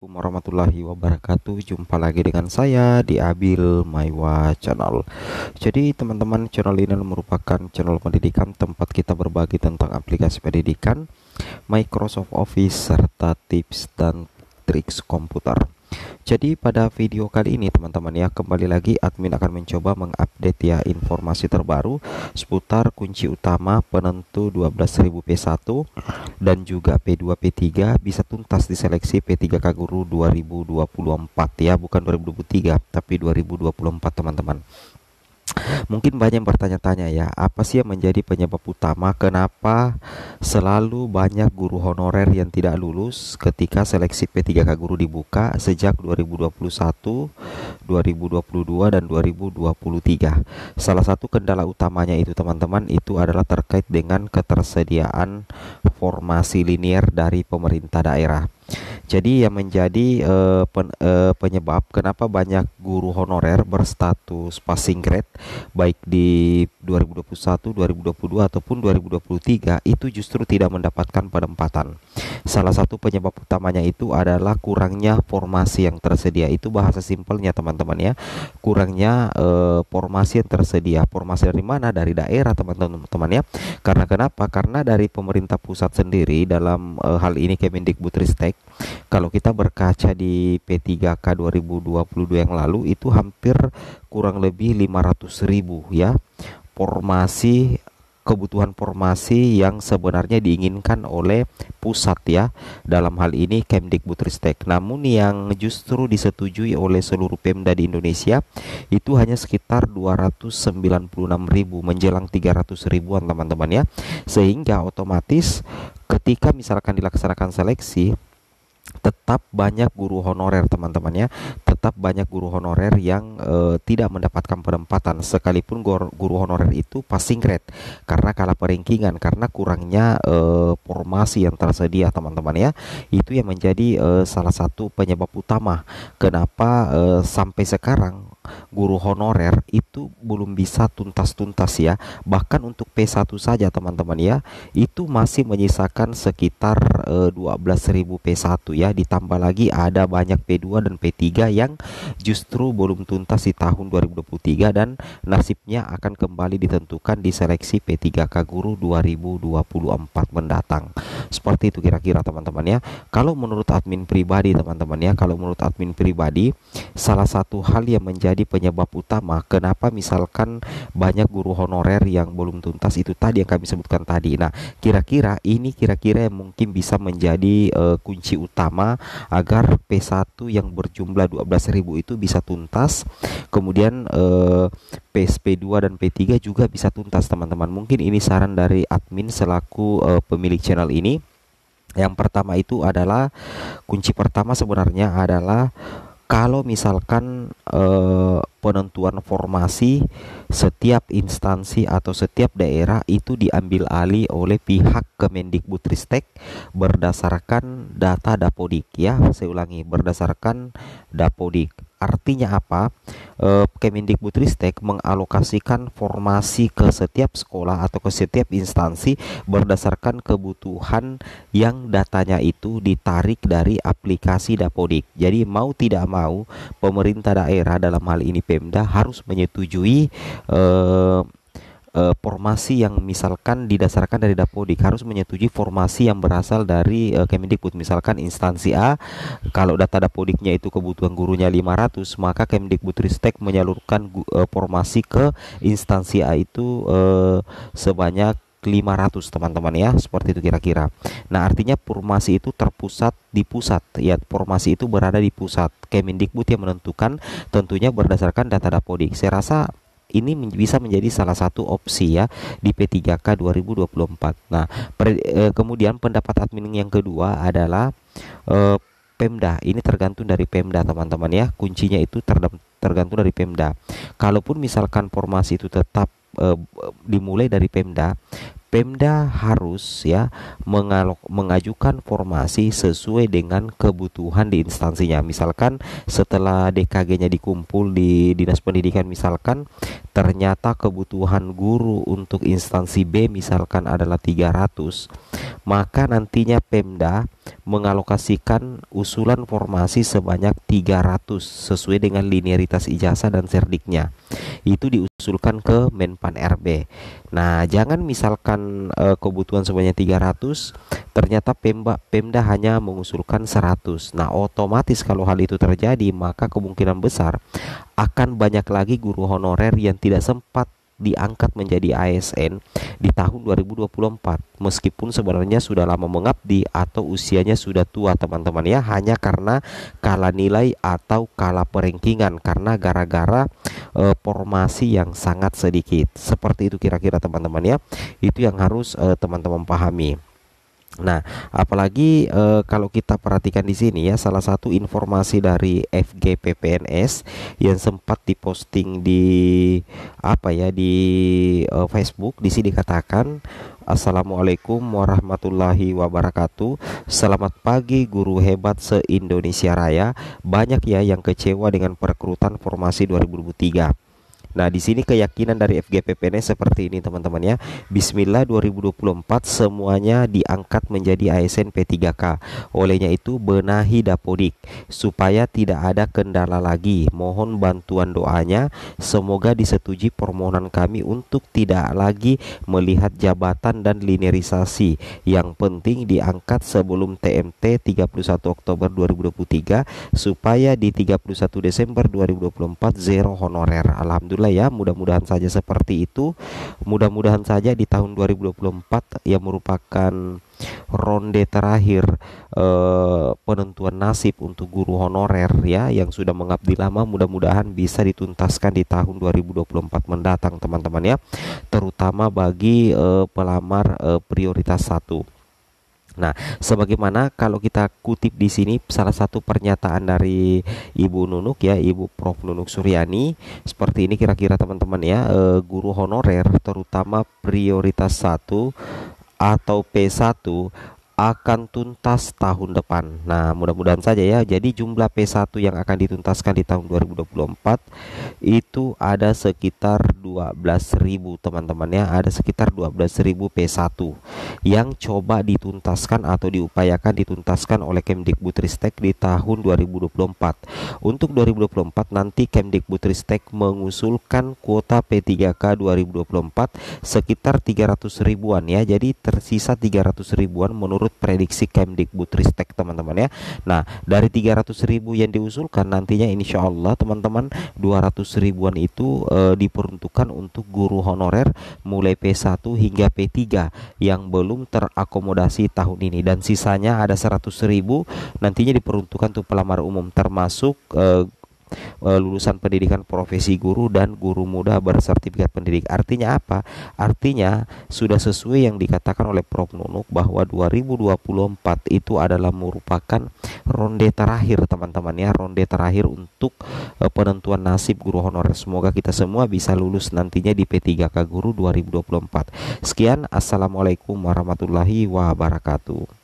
Assalamualaikum warahmatullahi wabarakatuh. Jumpa lagi dengan saya di Abil Maiwa Channel. Jadi teman-teman, channel ini merupakan channel pendidikan tempat kita berbagi tentang aplikasi pendidikan, Microsoft Office, serta tips dan triks komputer. Jadi pada video kali ini teman-teman ya, kembali lagi admin akan mencoba mengupdate ya informasi terbaru seputar kunci utama penentu 12.000 P1 dan juga P2 P3 bisa tuntas diseleksi P3K Guru 2024 ya, bukan 2023 tapi 2024 teman-teman. Mungkin banyak yang bertanya-tanya ya, apa sih yang menjadi penyebab utama kenapa selalu banyak guru honorer yang tidak lulus ketika seleksi P3K Guru dibuka sejak 2021, 2022 dan 2023. Salah satu kendala utamanya itu teman-teman, itu adalah terkait dengan ketersediaan formasi linier dari pemerintah daerah. Jadi yang menjadi penyebab kenapa banyak guru honorer berstatus passing grade baik di 2021, 2022 ataupun 2023 itu justru tidak mendapatkan penempatan. Salah satu penyebab utamanya itu adalah kurangnya formasi yang tersedia. Itu bahasa simpelnya teman-teman ya. Kurangnya formasi yang tersedia. Formasi dari mana? Dari daerah teman-teman ya. Karena kenapa? Karena dari pemerintah pusat sendiri dalam hal ini Kemendikbudristek, kalau kita berkaca di P3K 2022 yang lalu itu hampir kurang lebih 500.000 ya formasi, kebutuhan formasi yang sebenarnya diinginkan oleh pusat ya, dalam hal ini Kemdikbudristek. Namun yang justru disetujui oleh seluruh Pemda di Indonesia itu hanya sekitar 296.000 menjelang 300.000-an teman-teman ya. Sehingga otomatis ketika misalkan dilaksanakan seleksi, tetap banyak guru honorer teman-teman ya, tetap banyak guru honorer yang tidak mendapatkan penempatan sekalipun guru honorer itu passing grade karena kalah peringkingan, karena kurangnya formasi yang tersedia teman-teman ya. Itu yang menjadi salah satu penyebab utama kenapa sampai sekarang guru honorer itu belum bisa tuntas-tuntas ya. Bahkan untuk P1 saja teman-teman ya, itu masih menyisakan sekitar 12.000 P1 ya, ditambah lagi ada banyak P2 dan P3 yang justru belum tuntas di tahun 2023 dan nasibnya akan kembali ditentukan di seleksi P3K Guru 2024 mendatang. Seperti itu kira-kira teman-teman ya. Kalau menurut admin pribadi teman-teman ya, kalau menurut admin pribadi, salah satu hal yang menjadi penyebab utama kenapa misalkan banyak guru honorer yang belum tuntas itu tadi yang kami sebutkan tadi. Nah, kira-kira yang mungkin bisa menjadi kunci utama agar P1 yang berjumlah 12.000 itu bisa tuntas. Kemudian PSP2 dan P3 juga bisa tuntas teman-teman. Mungkin ini saran dari admin selaku pemilik channel ini. Yang pertama itu adalah, kunci pertama sebenarnya adalah kalau misalkan penentuan formasi setiap instansi atau setiap daerah itu diambil alih oleh pihak Kemendikbudristek berdasarkan data Dapodik ya. Saya ulangi, berdasarkan Dapodik. Artinya apa? Kemendikbudristek mengalokasikan formasi ke setiap sekolah atau ke setiap instansi berdasarkan kebutuhan yang datanya itu ditarik dari aplikasi Dapodik. Jadi mau tidak mau pemerintah daerah dalam hal ini Pemda harus menyetujui formasi yang misalkan didasarkan dari Dapodik, harus menyetujui formasi yang berasal dari Kemendikbud. Misalkan instansi A, kalau data Dapodiknya itu kebutuhan gurunya 500, maka Kemendikbudristek menyalurkan formasi ke instansi A itu sebanyak 500 teman-teman ya, seperti itu kira-kira. Nah, artinya formasi itu terpusat di pusat ya, formasi itu berada di pusat. Kemendikbud yang menentukan tentunya berdasarkan data Dapodik. Saya rasa ini bisa menjadi salah satu opsi ya di P3K 2024. Nah, kemudian pendapat admin yang kedua adalah Pemda. Ini tergantung dari Pemda teman-teman ya. Kuncinya itu tergantung dari Pemda. Kalaupun misalkan formasi itu tetap dimulai dari Pemda. Pemda harus ya mengajukan formasi sesuai dengan kebutuhan di instansinya. Misalkan setelah DKG-nya dikumpul di Dinas Pendidikan, misalkan ternyata kebutuhan guru untuk instansi B misalkan adalah 300, maka nantinya Pemda mengalokasikan usulan formasi sebanyak 300 sesuai dengan linearitas ijazah dan serdiknya. Itu diusulkan ke Menpan RB. Nah, jangan misalkan kebutuhan sebanyak 300, ternyata Pemda hanya mengusulkan 100. Nah, otomatis kalau hal itu terjadi, maka kemungkinan besar akan banyak lagi guru honorer yang tidak sempat diangkat menjadi ASN di tahun 2024, meskipun sebenarnya sudah lama mengabdi atau usianya sudah tua teman-teman ya, hanya karena kalah nilai atau kalah perengkingan karena gara-gara formasi yang sangat sedikit. Seperti itu kira-kira teman-teman ya, itu yang harus teman-teman pahami. Nah, apalagi kalau kita perhatikan di sini ya, salah satu informasi dari FGPPNS yang sempat diposting di Facebook, di sini dikatakan, Assalamualaikum warahmatullahi wabarakatuh. Selamat pagi guru hebat se-Indonesia Raya. Banyak ya yang kecewa dengan perekrutan formasi 2023. Nah, di sini keyakinan dari FGPPNS seperti ini teman-teman ya. Bismillah 2024 semuanya diangkat menjadi ASN P3K. Olehnya itu benahi Dapodik supaya tidak ada kendala lagi. Mohon bantuan doanya. Semoga disetujui permohonan kami untuk tidak lagi melihat jabatan dan linearisasi. Yang penting diangkat sebelum TMT 31 Oktober 2023 supaya di 31 Desember 2024 zero honorer. Alhamdulillah ya, mudah-mudahan saja seperti itu. Mudah-mudahan saja di tahun 2024 yang merupakan ronde terakhir penentuan nasib untuk guru honorer ya yang sudah mengabdi lama, mudah-mudahan bisa dituntaskan di tahun 2024 mendatang teman-teman ya, terutama bagi pelamar prioritas 1. Nah, sebagaimana kalau kita kutip di sini salah satu pernyataan dari Ibu Nunuk ya, Ibu Prof Nunuk Suryani, seperti ini kira-kira teman-teman ya, guru honorer terutama prioritas 1 atau P1 akan tuntas tahun depan. Nah, mudah-mudahan saja ya. Jadi jumlah P1 yang akan dituntaskan di tahun 2024 itu ada sekitar 12.000 teman-teman ya. Ada sekitar 12.000 P1 yang coba dituntaskan atau diupayakan dituntaskan oleh Kemdikbudristek di tahun 2024. Untuk 2024 nanti Kemdikbudristek mengusulkan kuota P3K 2024 sekitar 300 ribuan ya. Jadi tersisa 300 ribuan menurut prediksi Kemdikbudristek teman-teman ya. Nah, dari 300.000 yang diusulkan nantinya insya Allah teman-teman 200 ribuan itu diperuntukkan untuk guru honorer mulai P1 hingga P3 yang belum terakomodasi tahun ini, dan sisanya ada 100.000 nantinya diperuntukkan untuk pelamar umum termasuk lulusan pendidikan profesi guru dan guru muda bersertifikat pendidik. Artinya apa? Artinya sudah sesuai yang dikatakan oleh Prof Nunuk bahwa 2024 itu adalah merupakan ronde terakhir teman-teman ya, ronde terakhir untuk penentuan nasib guru honorer. Semoga kita semua bisa lulus nantinya di P3K Guru 2024. Sekian, assalamualaikum warahmatullahi wabarakatuh.